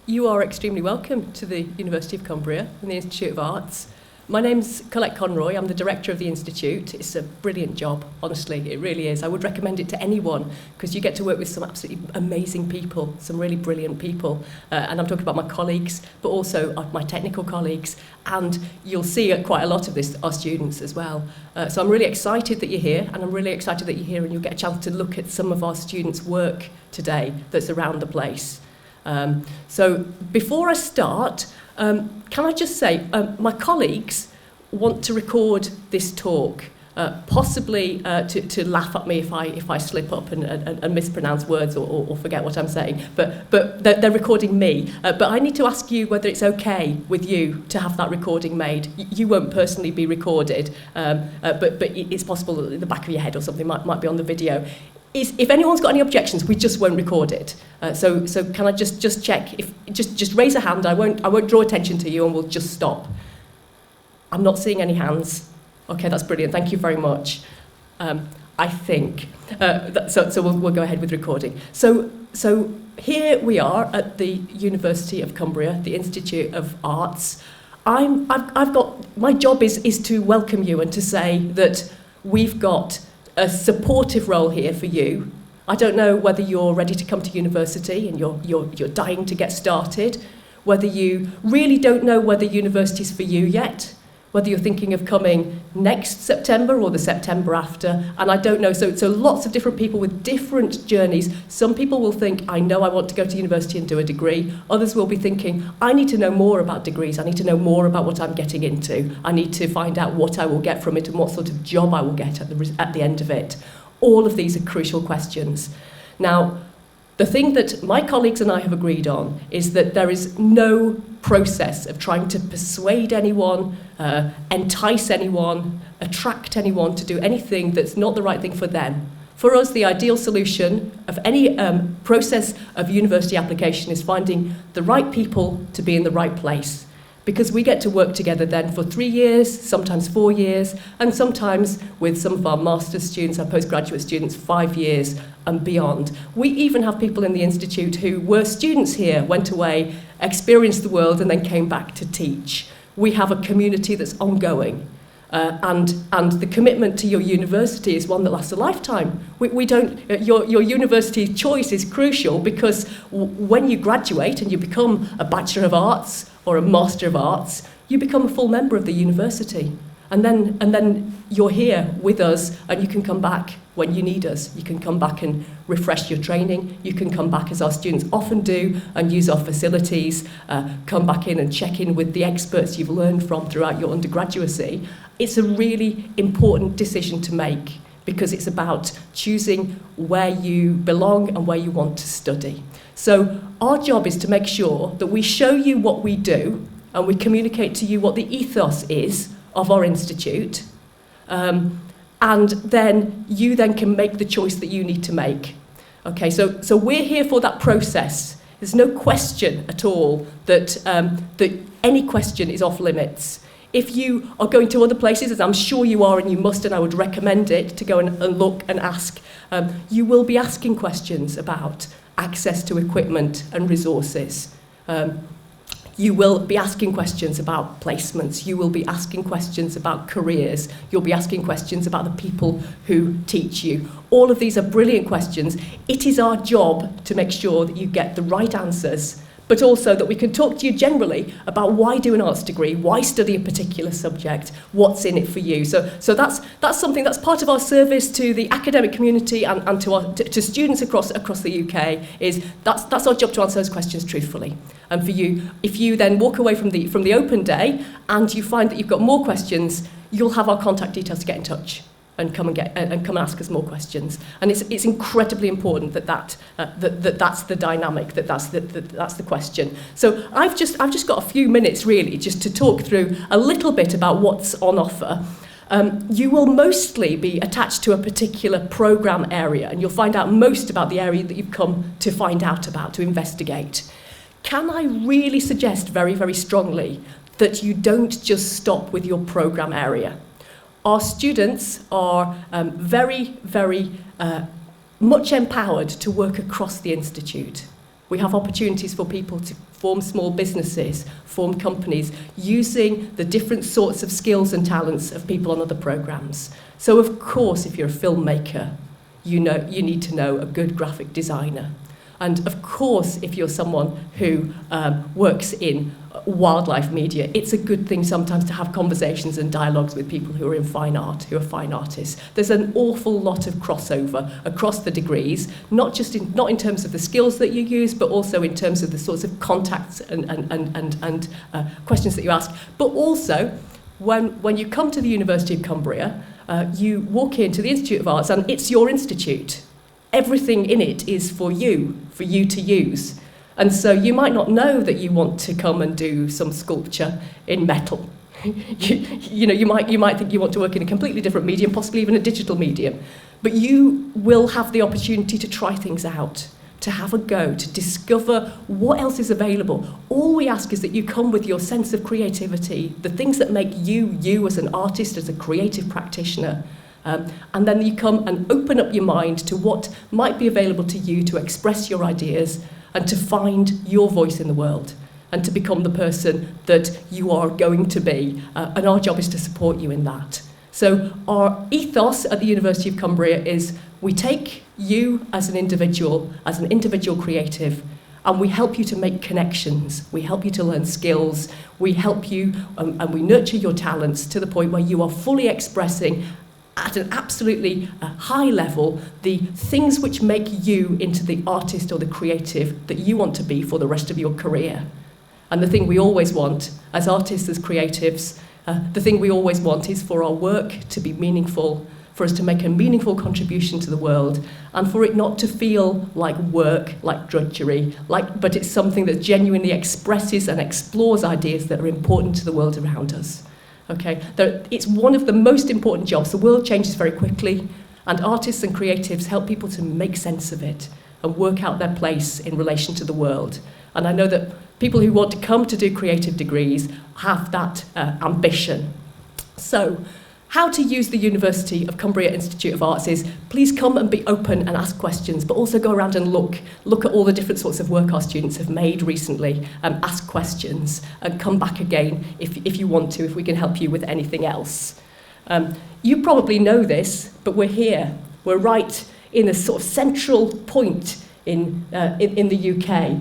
You are extremely welcome to the University of Cumbria and the Institute of Arts. My name's Colette Conroy. I'm the director of the Institute. It's a brilliant job, honestly, it really is. I would recommend it to anyone because you get to work with some absolutely amazing people, some really brilliant people. And I'm talking about my colleagues, but also my technical colleagues. And you'll see quite a lot of this, our students as well. So I'm really excited that you're here, and I'm really excited that you're here and you'll get a chance to look at some of our students' work today that's around the place. So before I start, can I just say, my colleagues want to record this talk, possibly to laugh at me if I slip up and mispronounce words or forget what I'm saying, but they're recording me. But I need to ask you whether it's okay with you to have that recording made. You won't personally be recorded, but it's possible that the back of your head or something might be on the video. If anyone's got any objections, we just won't record it. So can I just check? If just raise a hand. I won't draw attention to you, and we'll just stop. I'm not seeing any hands. Okay, that's brilliant. Thank you very much. I think so. We'll go ahead with recording. So here we are at the University of Cumbria, the Institute of Arts. I've got my job is to welcome you and to say that we've got a supportive role here for you. I don't know whether you're ready to come to university and you're dying to get started, whether you really don't know whether university's for you yet, whether you're thinking of coming next September or the September after, and I don't know. So lots of different people with different journeys. Some people will think, I know I want to go to university and do a degree. Others will be thinking, I need to know more about degrees. I need to know more about what I'm getting into. I need to find out what I will get from it and what sort of job I will get at the end of it. All of these are crucial questions. Now, the thing that my colleagues and I have agreed on is that there is no process of trying to persuade anyone, entice anyone, attract anyone to do anything that's not the right thing for them. For us, the ideal solution of any process of university application is finding the right people to be in the right place. Because we get to work together then for 3 years, sometimes 4 years, and sometimes with some of our master's students, our postgraduate students, 5 years and beyond. We even have people in the Institute who were students here, went away, experienced the world, and then came back to teach. We have a community that's ongoing. And the commitment to your university is one that lasts a lifetime. Your university choice is crucial because when you graduate and you become a Bachelor of Arts or a Master of Arts, you become a full member of the university. And then you're here with us and you can come back when you need us. You can come back and refresh your training. You can come back, as our students often do, and use our facilities, come back in and check in with the experts you've learned from throughout your undergraduacy. It's a really important decision to make because it's about choosing where you belong and where you want to study. So our job is to make sure that we show you what we do and we communicate to you what the ethos is of our institute, and then you then can make the choice that you need to make. Okay, so we're here for that process. There's no question at all that any question is off limits. If you are going to other places, as I'm sure you are and you must, and I would recommend it, to go and look and ask, you will be asking questions about access to equipment and resources. You will be asking questions about placements. You will be asking questions about careers. You'll be asking questions about the people who teach you. All of these are brilliant questions. It is our job to make sure that you get the right answers, but also that we can talk to you generally about why do an arts degree, why study a particular subject, what's in it for you. So that's something that's part of our service to the academic community and to students across the UK. That's our job to answer those questions truthfully. And for you, if you then walk away from the open day and you find that you've got more questions, you'll have our contact details to get in touch and come and ask us more questions. And it's incredibly important that's the dynamic, that's the question. So I've just got a few minutes really just to talk through a little bit about what's on offer. You will mostly be attached to a particular programme area, and you'll find out most about the area that you've come to find out about, to investigate. Can I really suggest very, very strongly that you don't just stop with your programme area? Our students are very, very much empowered to work across the Institute. We have opportunities for people to form small businesses, form companies, using the different sorts of skills and talents of people on other programs. So of course, if you're a filmmaker, you need to know a good graphic designer. And of course, if you're someone who works in wildlife media, it's a good thing sometimes to have conversations and dialogues with people who are in fine art, who are fine artists. There's an awful lot of crossover across the degrees, not in terms of the skills that you use, but also in terms of the sorts of contacts and questions that you ask. But also, when you come to the University of Cumbria, you walk into the Institute of Arts, and it's your institute. Everything in it is for you to use. And so you might not know that you want to come and do some sculpture in metal. you might think you want to work in a completely different medium, possibly even a digital medium. But you will have the opportunity to try things out, to have a go, to discover what else is available. All we ask is that you come with your sense of creativity, the things that make you as an artist, as a creative practitioner. And then you come and open up your mind to what might be available to you to express your ideas and to find your voice in the world and to become the person that you are going to be. And our job is to support you in that. So our ethos at the University of Cumbria is we take you as an individual creative, and we help you to make connections. We help you to learn skills. We help you and we nurture your talents to the point where you are fully expressing at an absolutely high level the things which make you into the artist or the creative that you want to be for the rest of your career. And the thing we always want as artists, as creatives, the thing we always want is for our work to be meaningful, for us to make a meaningful contribution to the world, and for it not to feel like work, like drudgery, but it's something that genuinely expresses and explores ideas that are important to the world around us. Okay, it's one of the most important jobs. The world changes very quickly, and artists and creatives help people to make sense of it and work out their place in relation to the world. And I know that people who want to come to do creative degrees have that ambition. So, how to use the University of Cumbria Institute of Arts is please come and be open and ask questions, but also go around and look at all the different sorts of work our students have made recently, ask questions, and come back again if you want to, if we can help you with anything else. You probably know this, but we're here. We're right in a sort of central point in the UK,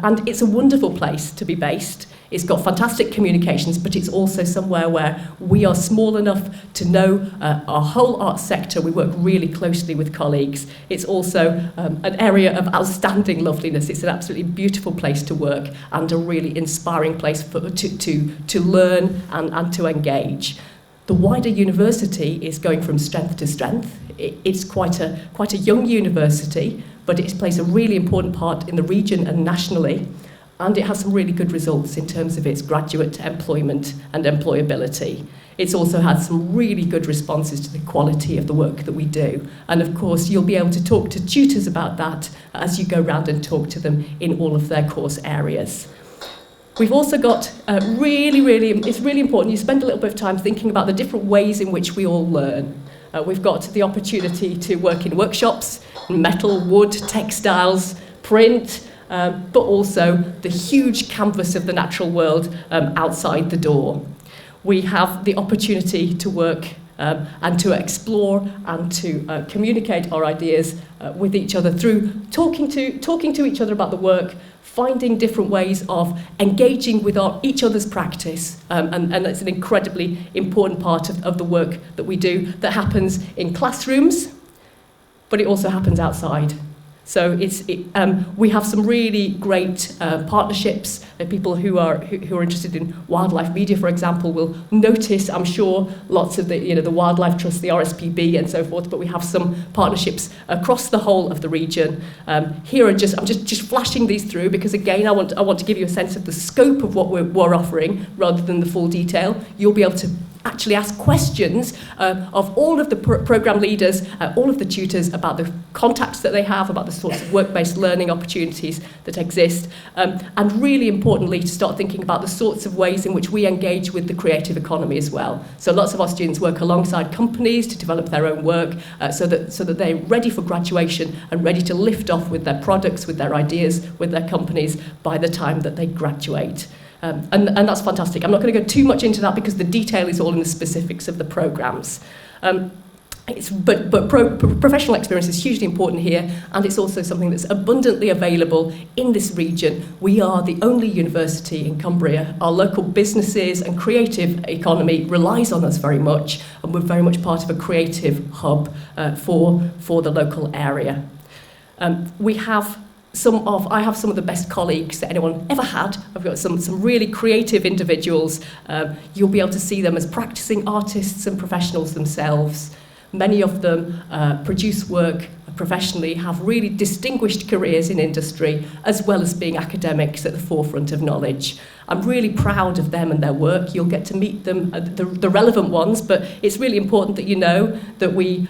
and it's a wonderful place to be based. It's got fantastic communications, but it's also somewhere where we are small enough to know our whole arts sector. We work really closely with colleagues. It's also an area of outstanding loveliness. It's an absolutely beautiful place to work and a really inspiring place to learn and to engage. The wider university is going from strength to strength. It's quite a young university, but it plays a really important part in the region and nationally. And it has some really good results in terms of its graduate employment and employability. It's also had some really good responses to the quality of the work that we do. And of course, you'll be able to talk to tutors about that as you go round and talk to them in all of their course areas. We've also got it's really important you spend a little bit of time thinking about the different ways in which we all learn. We've got the opportunity to work in workshops, metal, wood, textiles, print, but also the huge canvas of the natural world outside the door. We have the opportunity to work and to explore and to communicate our ideas with each other through talking to each other about the work, finding different ways of engaging with each other's practice, and that's an incredibly important part of the work that we do that happens in classrooms, but it also happens outside. So we have some really great partnerships. People who are interested in wildlife media, for example, will notice, I'm sure, lots of the Wildlife Trust, the RSPB, and so forth. But we have some partnerships across the whole of the region. Here I'm just flashing these through because again I want to give you a sense of the scope of what we're offering rather than the full detail. You'll be able to actually ask questions of all of the programme leaders, all of the tutors about the contacts that they have, about the sorts of work-based learning opportunities that exist, and really importantly to start thinking about the sorts of ways in which we engage with the creative economy as well. So lots of our students work alongside companies to develop their own work so that they're ready for graduation and ready to lift off with their products, with their ideas, with their companies by the time that they graduate. And that's fantastic. I'm not going to go too much into that because the detail is all in the specifics of the programmes. Professional experience is hugely important here, and it's also something that's abundantly available in this region. We are the only university in Cumbria. Our local businesses and creative economy relies on us very much, and we're very much part of a creative hub for the local area. I have some of the best colleagues that anyone ever had. I've got some really creative individuals. You'll be able to see them as practicing artists and professionals themselves. Many of them produce work professionally, have really distinguished careers in industry, as well as being academics at the forefront of knowledge. I'm really proud of them and their work. You'll get to meet them, the relevant ones, but it's really important that you know that we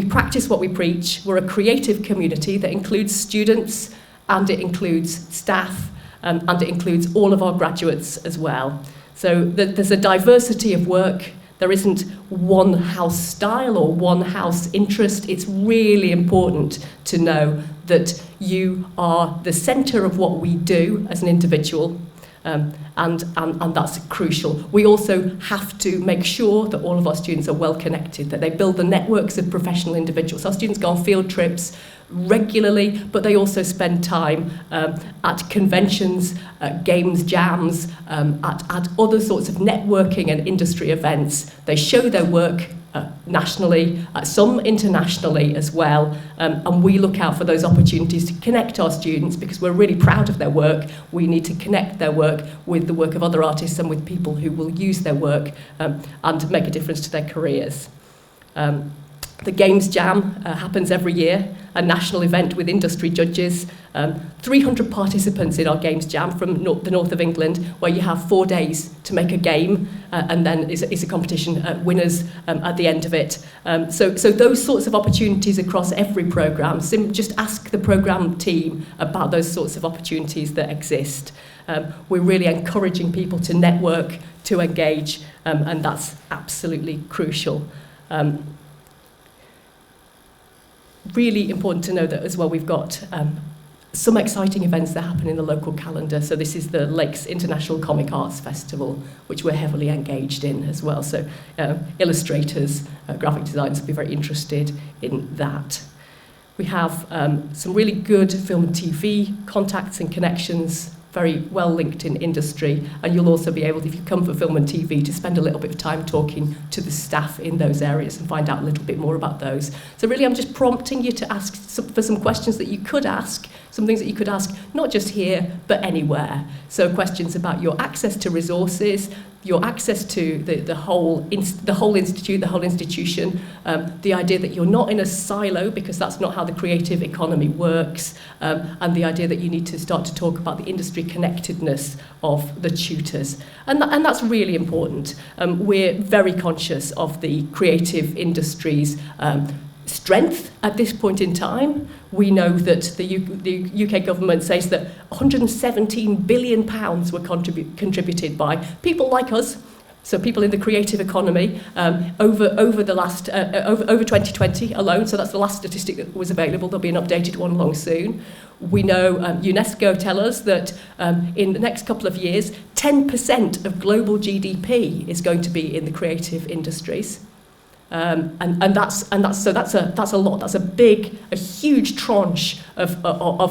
practice what we preach. We're a creative community that includes students, and it includes staff, and it includes all of our graduates as well. So there's a diversity of work. There isn't one house style or one house interest. It's really important to know that you are the centre of what we do as an individual, and that's crucial. We also have to make sure that all of our students are well connected, that they build the networks of professional individuals. Our students go on field trips regularly, but they also spend time at conventions, games jams, at other sorts of networking and industry events. They show their work nationally, some internationally as well, and we look out for those opportunities to connect our students because we're really proud of their work. We need to connect their work with the work of other artists and with people who will use their work and make a difference to their careers. The Games Jam happens every year, a national event with industry judges. 300 participants in our Games Jam from the north of England, where you have 4 days to make a game, and then is a competition, winners at the end of it. So those sorts of opportunities across every programme, just ask the programme team about those sorts of opportunities that exist. We're really encouraging people to network, to engage, and that's absolutely crucial. Really important to know that as well we've got some exciting events that happen in the local calendar. So this is the Lakes International Comic Arts Festival, which we're heavily engaged in as well. So illustrators, graphic designers will be very interested in that. We have some really good film and TV contacts and connections, very well linked in industry, and you'll also be able, if you come for film and TV, to spend a little bit of time talking to the staff in those areas and find out a little bit more about those. So really I'm just prompting you to ask for some questions that you could ask, some things that you could ask, not just here, but anywhere. So questions about your access to resources, your access to the whole institute, the whole institution, the idea that you're not in a silo because that's not how the creative economy works, and the idea that you need to start to talk about the industry connectedness of the tutors. And that's really important. We're very conscious of the creative industry's strength at this point in time. We know that the UK government says that £117 billion were contributed by people like us, so people in the creative economy, over the last over 2020 alone. So that's the last statistic that was available. There'll be an updated one along soon. We know UNESCO tell us that in the next couple of years, 10% of global GDP is going to be in the creative industries. And that's a lot. That's a huge tranche of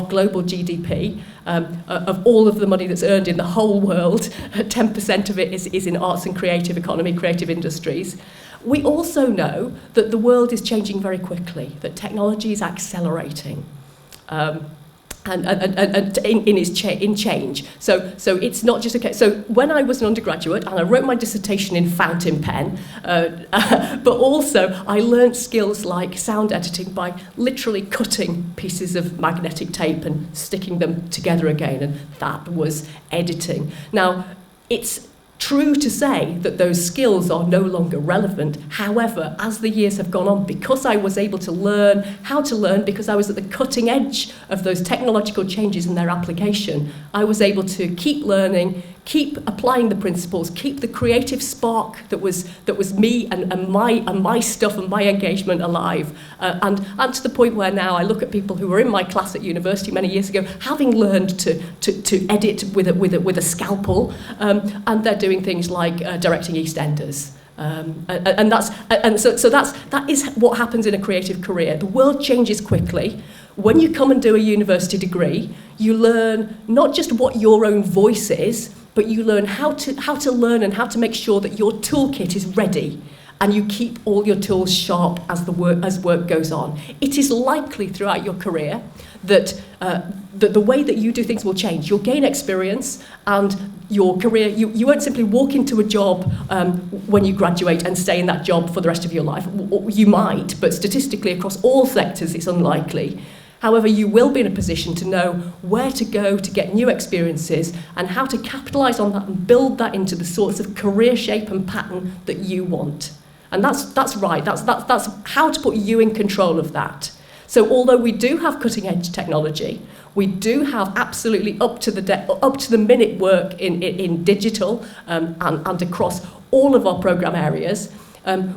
global GDP, of all of the money that's earned in the whole world. 10% of it is in arts and creative economy, creative industries. We also know that the world is changing very quickly, that technology is accelerating. And in change. So it's not just okay. So when I was an undergraduate and I wrote my dissertation in fountain pen, but also I learnt skills like sound editing by literally cutting pieces of magnetic tape and sticking them together again, and that was editing. Now, it's true to say that those skills are no longer relevant. However, as the years have gone on, because I was able to learn how to learn, because I was at the cutting edge of those technological changes in their application, I was able to keep learning, keep applying the principles, keep the creative spark that was me and my stuff and my engagement alive. And to the point where now I look at people who were in my class at university many years ago, having learned to edit with a scalpel, and they're doing things like directing EastEnders. That is what happens in a creative career. The world changes quickly. When you come and do a university degree, you learn not just what your own voice is, but you learn how to learn and how to make sure that your toolkit is ready and you keep all your tools sharp as work goes on. It is likely throughout your career that the way that you do things will change. You'll gain experience, and your career, you won't simply walk into a job when you graduate and stay in that job for the rest of your life. You might, but statistically across all sectors it's unlikely. However, you will be in a position to know where to go to get new experiences and how to capitalise on that and build that into the sorts of career shape and pattern that you want. And that's right. That's how to put you in control of that. So although we do have cutting edge technology, we do have absolutely up to the minute work in digital and across all of our programme areas.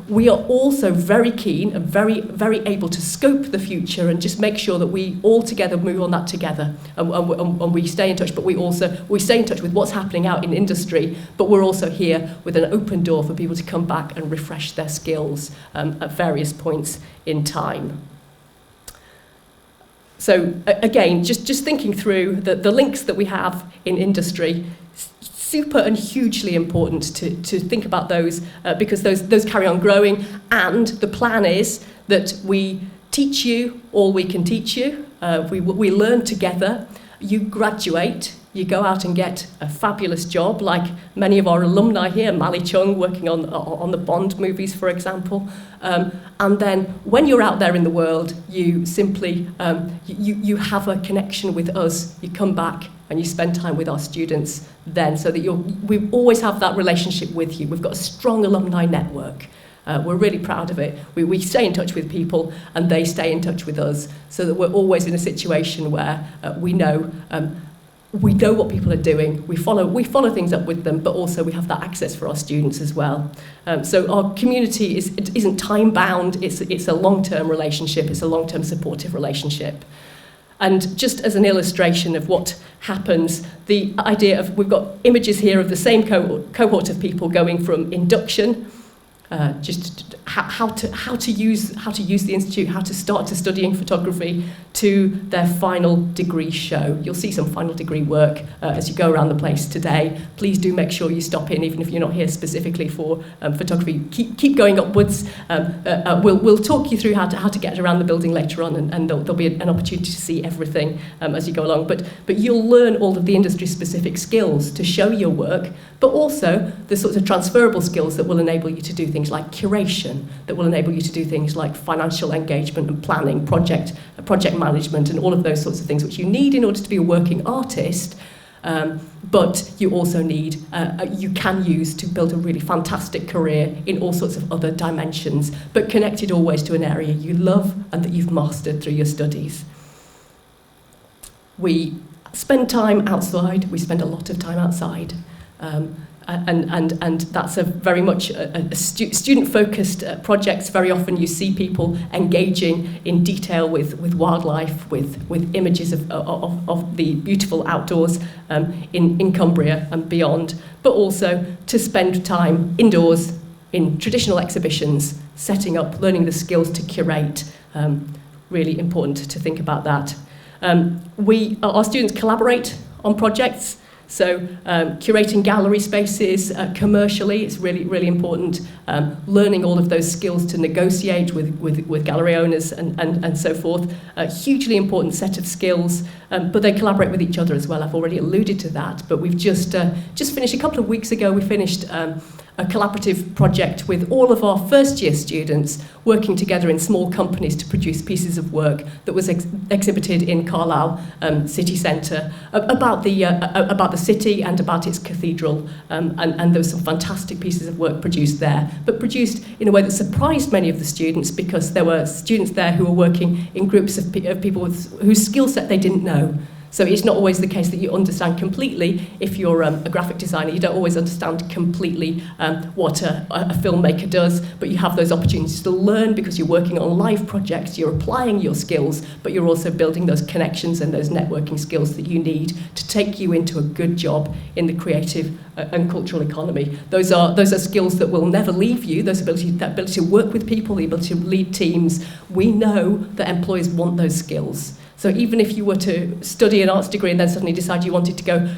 We are also very keen and very, very able to scope the future and just make sure that we all together move on that together and we stay in touch. But we stay in touch with what's happening out in industry, but we're also here with an open door for people to come back and refresh their skills at various points in time. So again, just thinking through the links that we have in industry, super and hugely important to think about those because those carry on growing, and the plan is that we teach you all we can teach you. We learn together. You graduate, you go out and get a fabulous job, like many of our alumni here, Mali Chung, working on the Bond movies, for example. And then when you're out there in the world, you simply, you have a connection with us. You come back and you spend time with our students then, so that we always have that relationship with you. We've got a strong alumni network. We're really proud of it. We stay in touch with people and they stay in touch with us, so that we're always in a situation where we know what people are doing. We follow things up with them, but also we have that access for our students as well. So our community isn't time bound. It's a long-term relationship. It's a long-term supportive relationship. And just as an illustration of what happens, the idea of, we've got images here of the same cohort of people going from induction, just how to use the institute, how to start to studying photography, to their final degree show. You'll see some final degree work as you go around the place today. Please do make sure you stop in, even if you're not here specifically for photography. Keep going upwards. We'll talk you through how to get around the building later on, and there'll be an opportunity to see everything as you go along. But you'll learn all of the industry-specific skills to show your work, but also the sorts of transferable skills that will enable you to do things like curation, that will enable you to do things like financial engagement and planning, project management, and all of those sorts of things which you need in order to be a working artist, but you also need, you can use to build a really fantastic career in all sorts of other dimensions, but connected always to an area you love and that you've mastered through your studies. We spend time outside, we spend a lot of time outside. And that's a very much a student-focused projects. Very often you see people engaging in detail with wildlife, with images of the beautiful outdoors in Cumbria and beyond, but also to spend time indoors in traditional exhibitions, setting up, learning the skills to curate. Really important to think about that. Our students collaborate on projects. So curating gallery spaces commercially is really, really important. Learning all of those skills to negotiate with gallery owners and so forth. A hugely important set of skills, but they collaborate with each other as well. I've already alluded to that, but we've just finished, a couple of weeks ago, we finished a collaborative project with all of our first year students working together in small companies to produce pieces of work that was exhibited in Carlisle city centre about the city and about its cathedral, and there were some fantastic pieces of work produced there, but produced in a way that surprised many of the students, because there were students there who were working in groups of people whose skill set they didn't know. So it's not always the case that you understand completely. If you're a graphic designer, you don't always understand completely what a filmmaker does, but you have those opportunities to learn because you're working on live projects, you're applying your skills, but you're also building those connections and those networking skills that you need to take you into a good job in the creative and cultural economy. Those are skills that will never leave you, that ability to work with people, the ability to lead teams. We know that employers want those skills. So even if you were to study an arts degree and then suddenly decide you wanted to go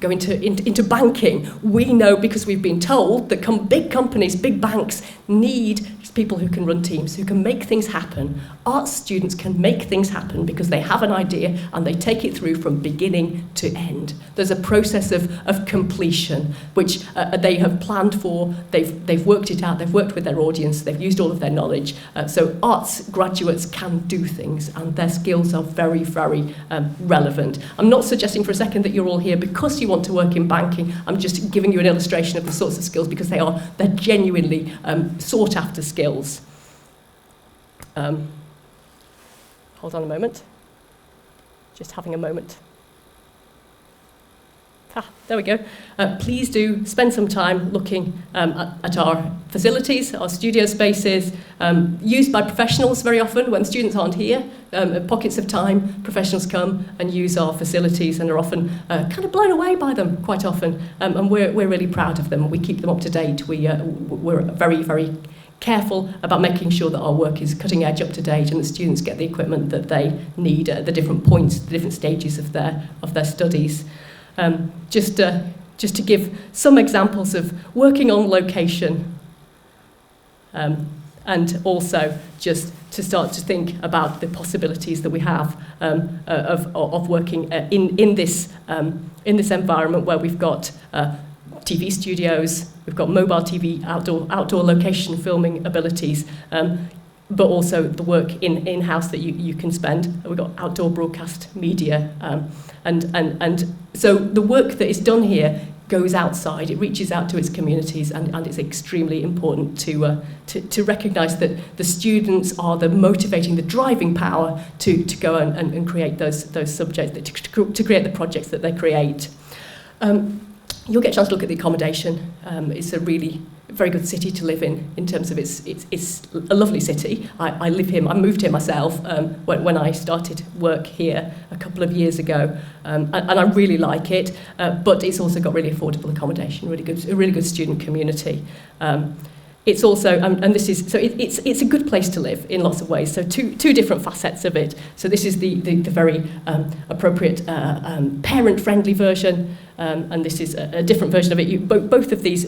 into banking, we know, because we've been told, that big companies, big banks need people who can run teams, who can make things happen. Arts students can make things happen because they have an idea and they take it through from beginning to end. There's a process of completion, which they have planned for, they've worked it out, they've worked with their audience, they've used all of their knowledge. So arts graduates can do things, and their skills are very, very relevant. I'm not suggesting for a second that you're all here because you want to work in banking. I'm just giving you an illustration of the sorts of skills, because they're genuinely sought after skills. Hold on a moment. Just having a moment. There we go. Please do spend some time looking at our facilities, our studio spaces, used by professionals very often. When students aren't here, pockets of time, professionals come and use our facilities and are often kind of blown away by them quite often. And we're really proud of them. We keep them up to date. We're very, very careful about making sure that our work is cutting edge, up to date, and the students get the equipment that they need at the different points, the different stages of their studies. Just to give some examples of working on location, and also just to start to think about the possibilities that we have of working in this environment where we've got TV studios, we've got mobile TV, outdoor location filming abilities, but also the work in-house that you can spend. We've got outdoor broadcast media, and so the work that is done here goes outside, it reaches out to its communities, and it's extremely important to recognise that the students are the motivating, the driving power to go and create those subjects, to create the projects that they create. You'll get a chance to look at the accommodation. It's a really very good city to live in terms of it's a lovely city. I live here, I moved here myself when I started work here a couple of years ago, and I really like it, but it's also got really affordable accommodation, a really good student community. It's also, and this is, so it's a good place to live in lots of ways. So two different facets of it. So this is the very appropriate parent-friendly version, and this is a different version of it. Both of these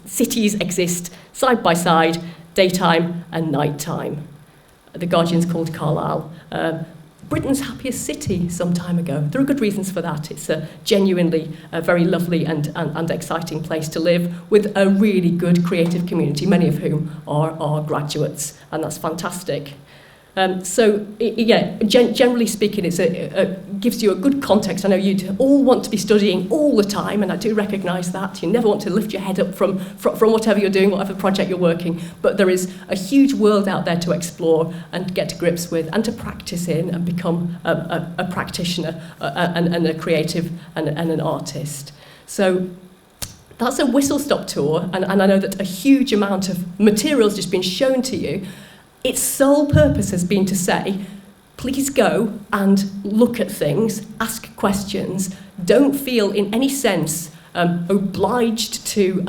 cities exist side by side, daytime and nighttime. The Guardian's called Carlisle Britain's happiest city some time ago. There are good reasons for that. It's a genuinely very lovely and exciting place to live, with a really good creative community, many of whom are graduates, and that's fantastic. Generally speaking, it gives you a good context. I know you all want to be studying all the time, and I do recognise that. You never want to lift your head up from whatever you're doing, whatever project you're working, but there is a huge world out there to explore and get to grips with and to practice in and become a practitioner and a creative and an artist. So that's a whistle-stop tour, and I know that a huge amount of material has just been shown to you. Its sole purpose has been to say, please go and look at things, ask questions, don't feel in any sense obliged to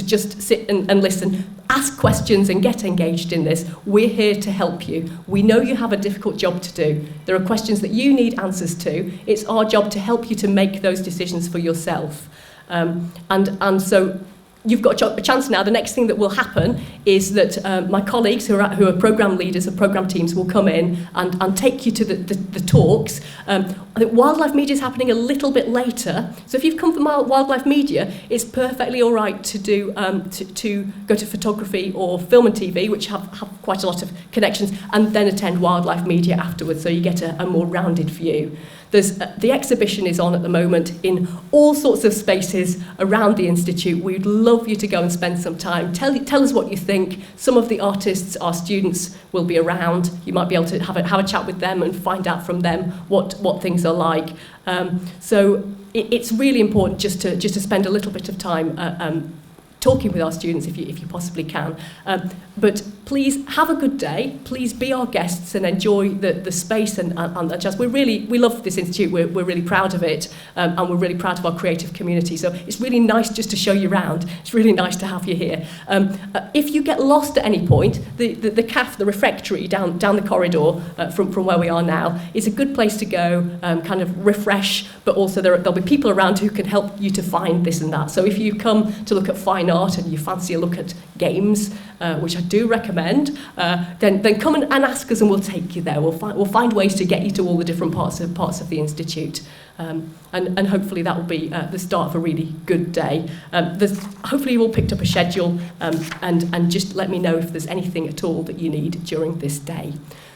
just sit and listen. Ask questions and get engaged in this. We're here to help you. We know you have a difficult job to do. There are questions that you need answers to. It's our job to help you to make those decisions for yourself. And so you've got a chance now. The next thing that will happen is that my colleagues who are programme leaders of programme teams will come in and take you to the talks. I think wildlife media is happening a little bit later. So if you've come from wildlife media, it's perfectly all right to do to go to photography or film and TV, which have quite a lot of connections, and then attend wildlife media afterwards, so you get a more rounded view. The exhibition is on at the moment in all sorts of spaces around the Institute. We'd love you to go and spend some time. Tell us what you think. Some of the artists, our students, will be around. You might be able to have a chat with them and find out from them what things are like. So it's really important just to spend a little bit of time talking with our students if you possibly can. But please have a good day. Please be our guests and enjoy the space and just we love this institute. We're really proud of it, and we're really proud of our creative community. So it's really nice just to show you around. It's really nice to have you here. If you get lost at any point, the CAF, the refectory down the corridor from where we are now, is a good place to go, kind of refresh. But also there'll be people around who can help you to find this and that. So if you come to look at fine art and you fancy a look at games, which I do recommend, then come and ask us and we'll take you there. We'll find ways to get you to all the different parts of the Institute. And hopefully that will be the start of a really good day. Hopefully you all picked up a schedule, and just let me know if there's anything at all that you need during this day.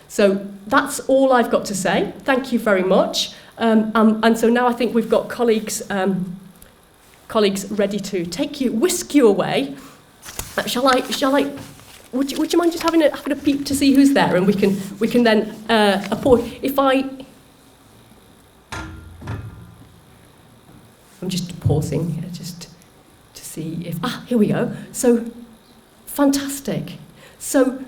So that's all I've got to say. Thank you very much. And so now I think we've got colleagues ready to whisk you away. Shall I? Would you mind just having a peep to see who's there, and we can then I'm just pausing just to see if here we go. So fantastic. So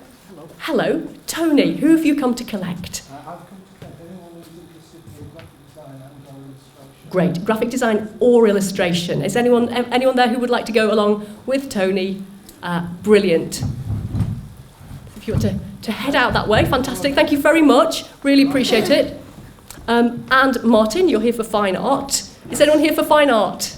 hello, Tony. Who have you come to collect? I've come to collect anyone who's interested in graphic design and/or illustration. Great, graphic design or illustration. Is anyone there who would like to go along with Tony? Brilliant. If you want to head out that way, fantastic. Thank you very much. Really appreciate it. And Martin, you're here for fine art. Is anyone here for fine art?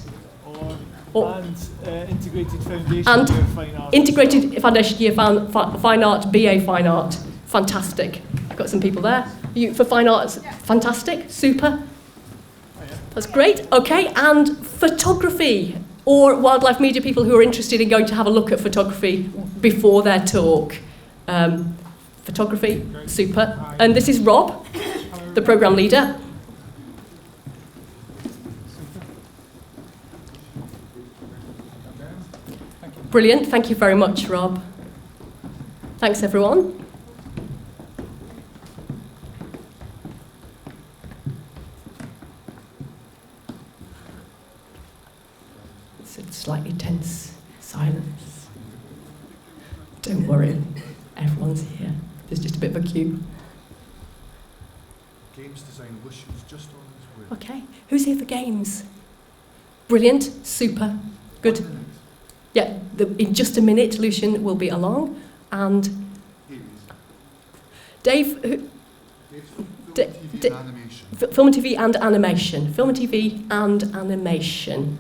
Integrated Foundation and Year Fine Art. Integrated Foundation Year Fine Art, BA Fine Art. Fantastic. I've got some people there. You for fine art? Fantastic. Super. That's great. Okay, and photography or wildlife media people who are interested in going to have a look at photography before their talk. Photography, super. And this is Rob, the programme leader. Brilliant, thank you very much, Rob. Thanks, everyone. It's a slightly tense silence. Don't worry, everyone's here. There's just a bit of a queue. Games design wishes just on his way. Okay, who's here for games? Brilliant, super, good. Yeah, in just a minute, Lucian will be along, and Dave, Film and TV and animation. Film and TV and animation.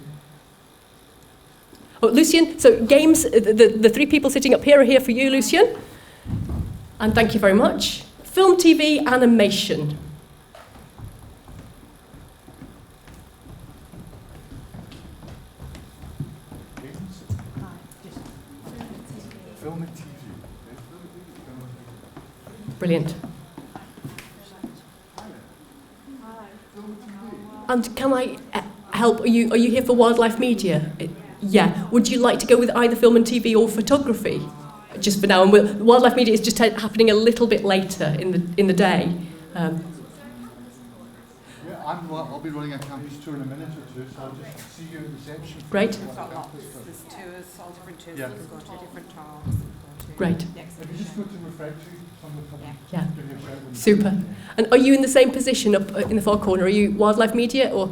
Oh, Lucian, so games, the three people sitting up here are here for you, Lucian. And thank you very much. Film, TV, animation. Film and TV. Brilliant. And can I help? Are you here for wildlife media? Yeah. Would you like to go with either film and TV or photography? Just for now, and wildlife media is just happening a little bit later in the day. Yeah, I'll be running a campus tour in a minute or two, so I'll just see you at reception. Great. There's tours, all different tours. Yeah. You can go to different talks. Great. If you just go to refectory, someone will come Yeah. give you a shout. Super. And are you in the same position up in the far corner? Are you wildlife media or?